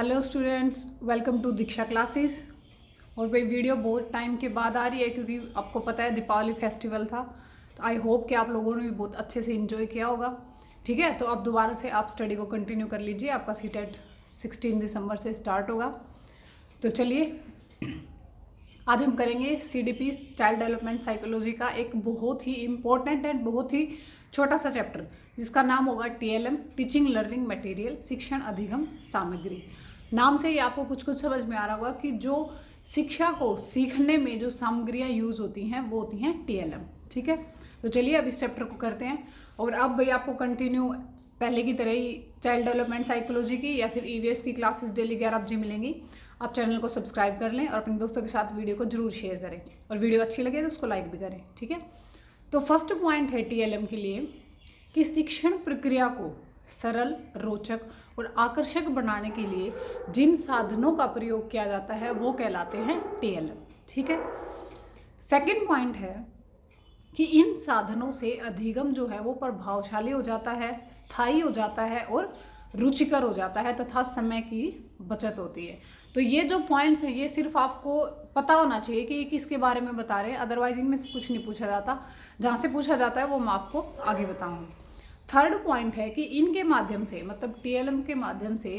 Hello students, welcome to Diksha classes. और भाई video बहुत टाइम के बाद आ रही है क्योंकि आपको पता है दीपावली फेस्टिवल था। तो आई होप कि आप लोगों ने भी बहुत अच्छे से एंजॉय किया होगा। ठीक है, तो अब दोबारा से आप स्टडी को कंटिन्यू कर लीजिए। आपका सीटेट 16 दिसंबर से स्टार्ट होगा। तो चलिए आज हम करेंगे CDP चाइल्ड डेवलपमेंट साइकोलॉजी का एक बहुत ही इम्पोर्टेंट एंड बहुत ही छोटा सा चैप्टर जिसका नाम होगा TLM टीचिंग लर्निंग मटेरियल शिक्षण अधिगम सामग्री। नाम से ही आपको कुछ कुछ समझ में आ रहा होगा कि जो शिक्षा को सीखने में जो सामग्रियाँ यूज होती हैं वो होती हैं TLM। ठीक है, तो चलिए अब इस चैप्टर को करते हैं। और अब भाई आपको कंटिन्यू पहले की तरह ही चाइल्ड डेवलपमेंट साइकोलॉजी की या फिर EVS की क्लासेस डेली 11 बजे मिलेंगी। आप चैनल को सब्सक्राइब कर लें और अपने दोस्तों के साथ वीडियो को जरूर शेयर करें और वीडियो अच्छी लगे तो उसको लाइक भी करें। ठीक है, तो फर्स्ट पॉइंट है TLM के लिए कि शिक्षण प्रक्रिया को सरल, रोचक और आकर्षक बनाने के लिए जिन साधनों का प्रयोग किया जाता है वो कहलाते हैं TLM। ठीक है, सेकंड पॉइंट है कि इन साधनों से अधिगम जो है वो प्रभावशाली हो जाता है, स्थायी हो जाता है और रुचिकर हो जाता है तथा समय की बचत होती है। तो ये जो पॉइंट्स हैं ये सिर्फ आपको पता होना चाहिए कि ये किसके बारे में बता रहे हैं, अदरवाइज इनमें से कुछ नहीं पूछा जाता। जहाँ से पूछा जाता है वो मैं आपको आगे बताऊंगी। थर्ड पॉइंट है कि इनके माध्यम से मतलब TLM के माध्यम से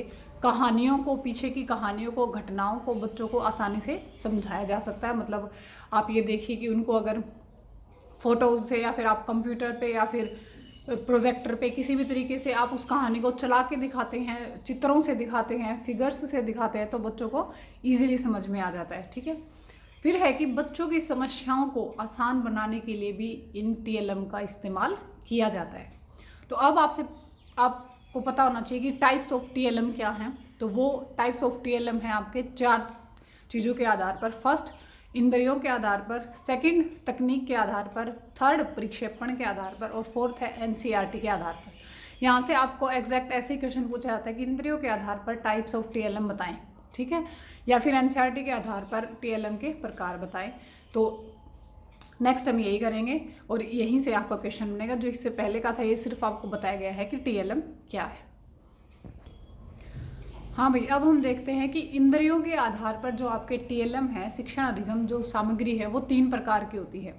कहानियों को, पीछे की कहानियों को, घटनाओं को बच्चों को आसानी से समझाया जा सकता है। मतलब आप ये देखिए कि उनको अगर फोटोज़ से या फिर आप कंप्यूटर पे या फिर प्रोजेक्टर पे किसी भी तरीके से आप उस कहानी को चला के दिखाते हैं, चित्रों से दिखाते हैं, फिगर्स से दिखाते हैं तो बच्चों को ईजिली समझ में आ जाता है। ठीक है, फिर है कि बच्चों की समस्याओं को आसान बनाने के लिए भी इन TLM का इस्तेमाल किया जाता है। तो अब आपको पता होना चाहिए कि टाइप्स ऑफ TLM क्या हैं। तो वो टाइप्स ऑफ TLM हैं आपके 4 चीज़ों के आधार पर। फर्स्ट इंद्रियों के आधार पर, सेकंड तकनीक के आधार पर, थर्ड प्रक्षेपण के आधार पर और फोर्थ है NCERT के आधार पर। यहाँ से आपको एग्जैक्ट ऐसे क्वेश्चन पूछा जाता है कि इंद्रियों के आधार पर टाइप्स ऑफ TLM बताएं। ठीक है, या फिर NCERT के आधार पर TLM के प्रकार बताएं। तो नेक्स्ट हम यही करेंगे और यहीं से आपका क्वेश्चन बनेगा। जो इससे पहले का था ये सिर्फ आपको बताया गया है कि TLM क्या है। हाँ भाई, अब हम देखते हैं कि इंद्रियों के आधार पर जो आपके TLM है, शिक्षण अधिगम जो सामग्री है वो 3 प्रकार की होती है।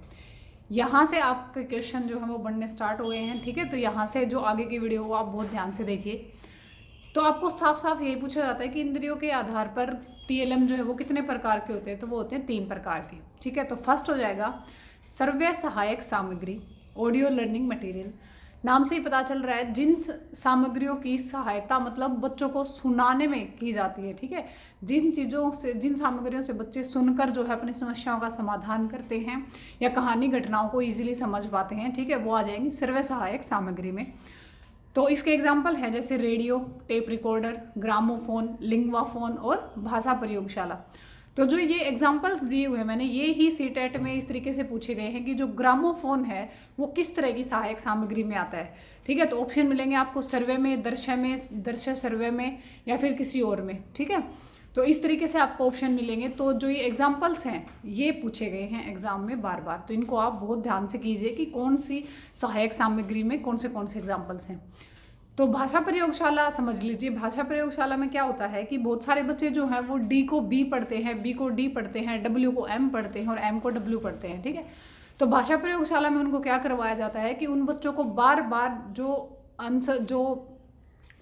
यहाँ से आपके क्वेश्चन जो है वो बनने स्टार्ट हो गए हैं। ठीक है, तो यहाँ से जो आगे की वीडियो वो आप बहुत ध्यान से देखिए। तो आपको साफ साफ यही पूछा जाता है कि इंद्रियों के आधार पर TLM जो है वो कितने प्रकार के होते हैं। तो वो होते हैं 3 प्रकार के। ठीक है, तो फर्स्ट हो जाएगा श्रव्य सहायक सामग्री, ऑडियो लर्निंग मटेरियल। नाम से ही पता चल रहा है जिन सामग्रियों की सहायता मतलब बच्चों को सुनाने में की जाती है। ठीक है, जिन चीज़ों से, जिन सामग्रियों से बच्चे सुनकर जो है अपनी समस्याओं का समाधान करते हैं या कहानी घटनाओं को इजीली समझ पाते हैं। ठीक है, वो आ जाएंगी श्रव्य सहायक सामग्री में। तो इसके एग्जाम्पल हैं जैसे radio, tape recorder, gramophone, Linguaphone और भाषा प्रयोगशाला। तो जो ये एग्जाम्पल्स दिए हुए हैं मैंने, ये ही CTET में इस तरीके से पूछे गए हैं कि जो ग्रामोफोन है वो किस तरह की सहायक सामग्री में आता है। ठीक है, तो ऑप्शन मिलेंगे आपको सर्वे में, दृश्य सर्वे में या फिर किसी और में। ठीक है, तो इस तरीके से आपको ऑप्शन मिलेंगे। तो जो ये एग्जाम्पल्स हैं ये पूछे गए हैं एग्जाम में बार बार, तो इनको आप बहुत ध्यान से कीजिए कि कौन सी सहायक सामग्री में कौन से एग्जाम्पल्स हैं। तो भाषा प्रयोगशाला समझ लीजिए। भाषा प्रयोगशाला में क्या होता है कि बहुत सारे बच्चे जो हैं वो D को B पढ़ते हैं, B को D पढ़ते हैं, W को M पढ़ते हैं और M को W पढ़ते हैं। ठीक है, तो भाषा प्रयोगशाला में उनको क्या करवाया जाता है कि उन बच्चों को बार बार जो आंसर, जो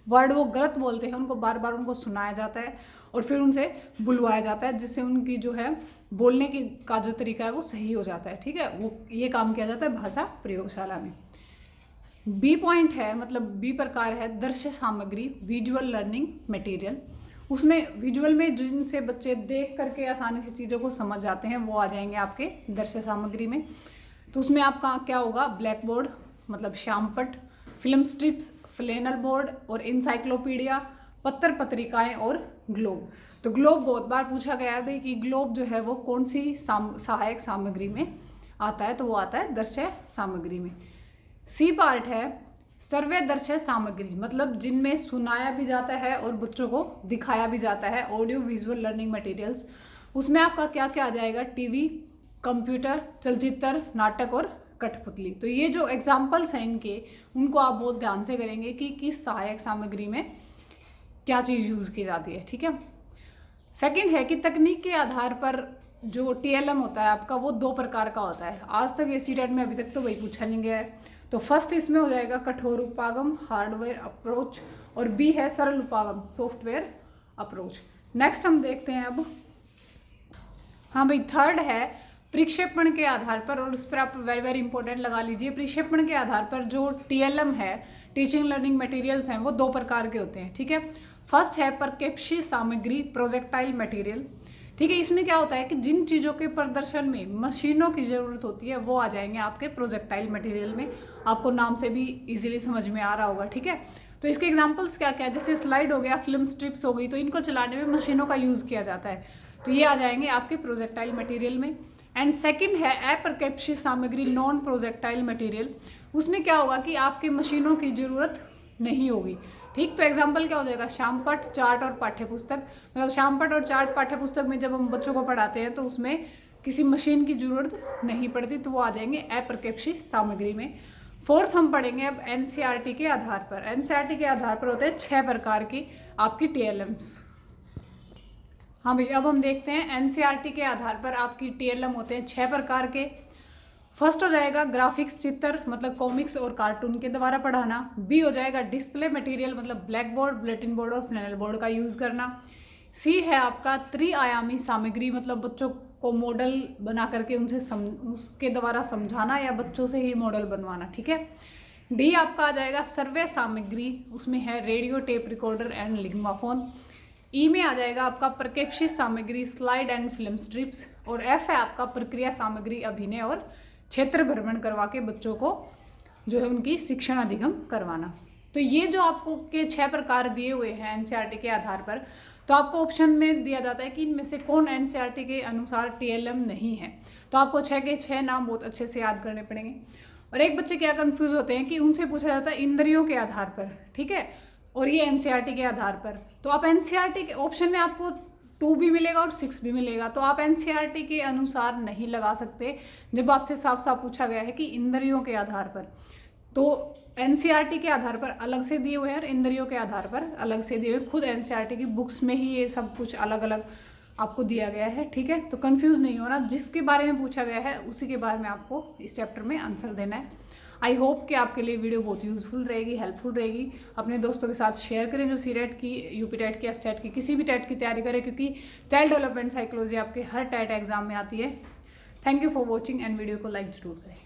वर्ड वो गलत बोलते हैं उनको बार बार उनको सुनाया जाता है और फिर उनसे बुलवाया जाता है जिससे उनकी जो है बोलने की का जो तरीका है वो सही हो जाता है। ठीक है, वो ये काम किया जाता है भाषा प्रयोगशाला में। B पॉइंट है, मतलब B प्रकार है दृश्य सामग्री, विजुअल लर्निंग मटेरियल। उसमें विजुअल में जिनसे बच्चे देख करके आसानी से चीज़ों को समझ जाते हैं वो आ जाएंगे आपके दृश्य सामग्री में। तो उसमें आपका क्या होगा, ब्लैक बोर्ड मतलब श्यामपट, फिल्म स्ट्रिप्स, फ्लेनल बोर्ड और इंसाइक्लोपीडिया, पत्र पत्रिकाएं और ग्लोब। तो ग्लोब बहुत बार पूछा गया है भाई कि ग्लोब जो है वो कौन सी सहायक सामग्री में आता है। तो वो आता है दृश्य सामग्री में। C पार्ट है सर्वे दृश्य सामग्री, मतलब जिनमें सुनाया भी जाता है और बच्चों को दिखाया भी जाता है, ऑडियो विजुअल लर्निंग मटेरियल्स। उसमें आपका क्या क्या आ जाएगा, TV, कंप्यूटर, चलचित्र, नाटक और कठपुतली। तो ये जो एग्जाम्पल्स हैं इनके, उनको आप बहुत ध्यान से करेंगे कि किस सहायक सामग्री में क्या चीज़ यूज़ की जाती है, ठीक है। सेकंड है कि तकनीक के आधार पर जो TLM होता है आपका वो 2 प्रकार का होता है। आज तक एसीटेट में अभी तक तो वही पूछा नहीं गया है। तो फर्स्ट इसमें हो जाएगा कठोर उपागम हार्डवेयर अप्रोच, और बी है सरल उपागम सॉफ्टवेयर अप्रोच। नेक्स्ट हम देखते हैं अब, हाँ भाई थर्ड है प्रक्षेपण के आधार पर, और उस पर आप वेरी वेरी इंपॉर्टेंट लगा लीजिए। प्रक्षेपण के आधार पर जो TLM है, टीचिंग लर्निंग मटेरियल्स हैं, वो 2 प्रकार के होते हैं, ठीक है। फर्स्ट है प्रक्षेपी सामग्री प्रोजेक्टाइल मटेरियल, ठीक है। इसमें क्या होता है कि जिन चीज़ों के प्रदर्शन में मशीनों की ज़रूरत होती है वो आ जाएंगे आपके प्रोजेक्टाइल मटेरियल में। आपको नाम से भी इजीली समझ में आ रहा होगा, ठीक है। तो इसके एग्जांपल्स क्या क्या है, जैसे स्लाइड हो गया, फिल्म स्ट्रिप्स हो गई, तो इनको चलाने में मशीनों का यूज़ किया जाता है, तो ये आ जाएंगे आपके प्रोजेक्टाइल मटेरियल में। एंड सेकंड है अप्रक्षेपी सामग्री नॉन प्रोजेक्टाइल मटेरियल। उसमें क्या होगा कि आपके मशीनों की ज़रूरत नहीं होगी, ठीक। तो एग्जाम्पल क्या हो जाएगा, श्यामपट्ट, चार्ट और पाठ्यपुस्तक। मतलब श्यामपट्ट और चार्ट पाठ्यपुस्तक में जब हम बच्चों को पढ़ाते हैं तो उसमें किसी मशीन की जरूरत नहीं पड़ती, तो वो आ जाएंगे अप्रक्षेपी सामग्री में। फोर्थ हम पढ़ेंगे अब NCERT के आधार पर। NCERT के आधार पर होते हैं 6 प्रकार की आपकी TLMs। हाँ भाई, अब हम देखते हैं NCERT के आधार पर आपकी TLM होते हैं 6 प्रकार के। फर्स्ट हो जाएगा ग्राफिक्स चित्र, मतलब कॉमिक्स और कार्टून के द्वारा पढ़ाना। बी हो जाएगा डिस्प्ले मटेरियल, मतलब ब्लैक बोर्ड, बुलेटिन बोर्ड और फ्लैनल बोर्ड का यूज़ करना। सी है आपका त्रिआयामी सामग्री, मतलब बच्चों को मॉडल बना करके उसके द्वारा समझाना या बच्चों से ही मॉडल बनवाना, ठीक है। डी आपका आ जाएगा सर्वे सामग्री, उसमें है रेडियो, टेप रिकॉर्डर एंड लिग्माफोन। ई में आ जाएगा आपका प्रक्षेपी सामग्री, स्लाइड एंड फिल्म स्ट्रिप्स। और एफ है आपका प्रक्रिया सामग्री, अभिनय और क्षेत्र भ्रमण करवा के बच्चों को जो है उनकी शिक्षण अधिगम करवाना। तो ये जो आपको के 6 प्रकार दिए हुए हैं NCERT के आधार पर, तो आपको ऑप्शन में दिया जाता है कि इनमें से कौन NCERT के अनुसार TLM नहीं है। तो आपको 6 के 6 नाम बहुत अच्छे से याद करने पड़ेंगे। और एक बच्चे क्या कंफ्यूज होते हैं कि उनसे पूछा जाता है इंद्रियों के आधार पर, ठीक है, और ये NCERT के आधार पर। तो आप NCERT के ऑप्शन में आपको 2 भी मिलेगा और 6 भी मिलेगा, तो आप NCERT के अनुसार नहीं लगा सकते जब आपसे साफ साफ पूछा गया है कि इंद्रियों के आधार पर। तो NCERT के आधार पर अलग से दिए हुए हैं और इंद्रियों के आधार पर अलग से दिए हुए। खुद NCERT की बुक्स में ही ये सब कुछ अलग अलग आपको दिया गया है, ठीक है। तो कंफ्यूज नहीं होना, जिसके बारे में पूछा गया है उसी के बारे में आपको इस चैप्टर में आंसर देना है। आई होप कि आपके लिए वीडियो बहुत यूज़फुल रहेगी, हेल्पफुल रहेगी। अपने दोस्तों के साथ शेयर करें जो CRET की, UP टेट की, STET की, किसी भी टेट की तैयारी करें, क्योंकि चाइल्ड डेवलपमेंट साइकोलॉजी आपके हर टेट एग्जाम में आती है। Thank you for watching and video को लाइक जरूर करें।